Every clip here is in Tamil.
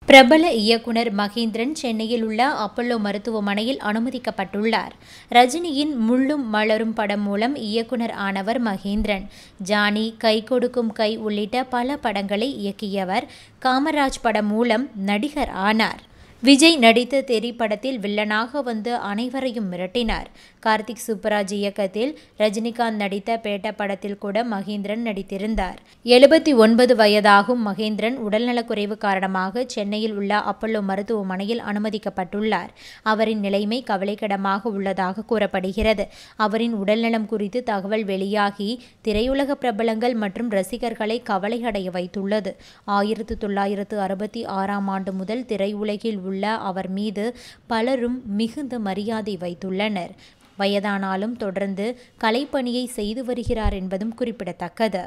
பிரபல இயக்குனர் மகேந்திரன் சென்னையில் உள்ள அப்பல்லோ மருத்துவமனையில் அனுமதிக்கப்பட்டுள்ளார். ரஜினியின் முள்ளும் மலரும் படம் மூலம் இயக்குனர் ஆனவர் மகேந்திரன். ஜானி, கை கொடுக்கும் கை உள்ளிட்ட பல படங்களை இயக்கியவர். காமராஜ் படம் மூலம் நடிகர் ஆனார். விஜய் நடித்த தெறி படத்தில் வில்லனாக வந்து அனைவரையும் மிரட்டினார். கார்த்திக் சுப்புராஜ் இயக்கத்தில் ரஜினிகாந்த் நடித்த பேட்ட படத்தில் கூட மகேந்திரன் நடித்திருந்தார். 79 வயதாகும் மகேந்திரன் உடல்நலக்குறைவு காரணமாக சென்னையில் உள்ள அப்பல்லோ மருத்துவமனையில் அனுமதிக்கப்பட்டுள்ளார். அவரின் நிலைமை கவலைக்கிடமாக உள்ளதாக கூறப்படுகிறது. அவரின் உடல்நலம் குறித்து தகவல் வெளியாகி திரையுலக பிரபலங்கள் மற்றும் ரசிகர்களை கவலையடைய வைத்துள்ளது. 1966ஆம் ஆண்டு முதல் திரையுலகில் உள்ள அவர் மீது பலரும் மிகுந்த மரியாதை வைத்துள்ளனர். வயதானாலும் தொடர்ந்து கலைப்பணியை செய்து வருகிறார் என்பதும் குறிப்பிடத்தக்கது.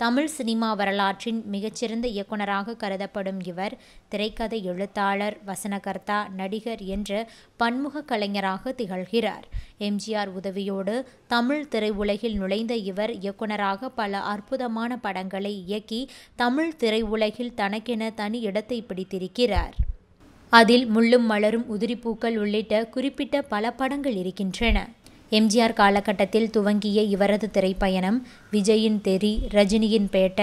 தமிழ் சினிமா வரலாற்றின் மிகச்சிறந்த இயக்குனராக கருதப்படும் இவர் திரைக்கதை எழுத்தாளர், வசனகர்த்தா, நடிகர் என்ற பன்முக கலைஞராக திகழ்கிறார். எம்ஜிஆர் உதவியோடு தமிழ் திரையுலகில் நுழைந்த இவர் இயக்குனராக பல அற்புதமான படங்களை இயக்கி தமிழ் திரையுலகில் தனக்கென தனி இடத்தை பிடித்திருக்கிறார். அதில் முள்ளும் மலரும், உதிரிப்பூக்கள் உள்ளிட்ட குறிப்பிட்ட பல படங்கள் இருக்கின்றன. எம்ஜிஆர் காலகட்டத்தில் துவங்கிய இவரது திரைப்பயணம் விஜயின் தெறி, ரஜினியின் பேட்ட,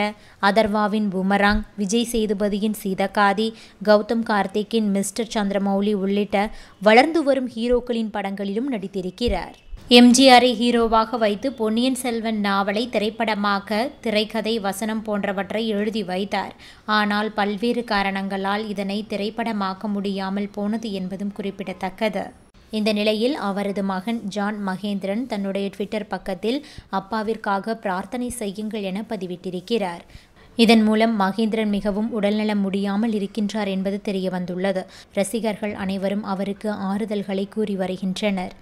அதர்வாவின் பூமராங், விஜய் சேதுபதியின் சீதக்காதி, கௌதம் கார்த்திக்கின் மிஸ்டர் சந்திரமௌலி உள்ளிட்ட வளர்ந்து வரும் ஹீரோக்களின் படங்களிலும் நடித்திருக்கிறார். எம்ஜிஆரை ஹீரோவாக வைத்து பொன்னியின் செல்வன் நாவலை திரைப்படமாக்க திரைக்கதை, வசனம் போன்றவற்றை எழுதி வைத்தார். ஆனால் பல்வேறு காரணங்களால் இதனை திரைப்படமாக்க முடியாமல் போனது என்பதும் குறிப்பிடத்தக்கது. இந்த நிலையில் அவரது மகன் ஜான் மகேந்திரன் தன்னுடைய ட்விட்டர் பக்கத்தில் அப்பாவிற்காக பிரார்த்தனை செய்யுங்கள் என பதிவிட்டிருக்கிறார். இதன் மூலம் மகேந்திரன் மிகவும் உடல்நலம் முடியாமல் இருக்கின்றார் என்பது தெரியவந்துள்ளது. ரசிகர்கள் அனைவரும் அவருக்கு ஆறுதல்களை கூறி வருகின்றனர்.